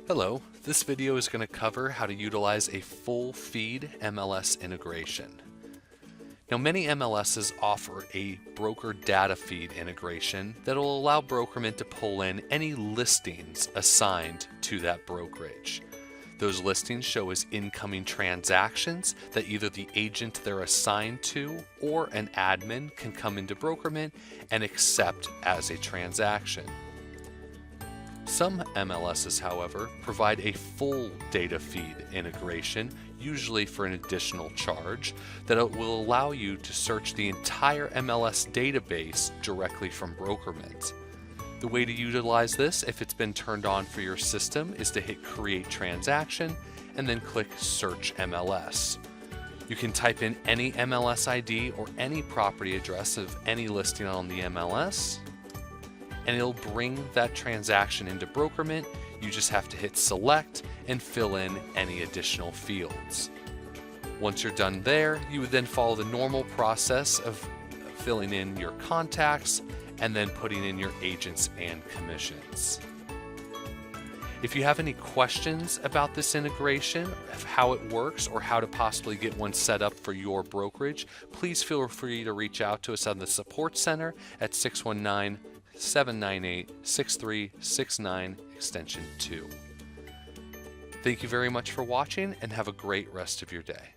Hello, this video is going to cover how to utilize a full feed MLS integration. Now, many MLSs offer a broker data feed integration that will allow Brokerman to pull in any listings assigned to that brokerage. Those listings show as incoming transactions that either the agent they're assigned to or an admin can come into Brokerman and accept as a transaction. Some MLSs, however, provide a full data feed integration, usually for an additional charge, that it will allow you to search the entire MLS database directly from Brokerman. The way to utilize this, if it's been turned on for your system, is to hit Create Transaction and then click Search MLS. You can type in any MLS ID or any property address of any listing on the MLS, and it'll bring that transaction into Brokerman. You just have to hit select and fill in any additional fields. Once you're done there, you would then follow the normal process of filling in your contacts and then putting in your agents and commissions. If you have any questions about this integration, of how it works, or how to possibly get one set up for your brokerage, please feel free to reach out to us on the Support Center at 619-798-6369 extension 2. Thank you very much for watching and have a great rest of your day.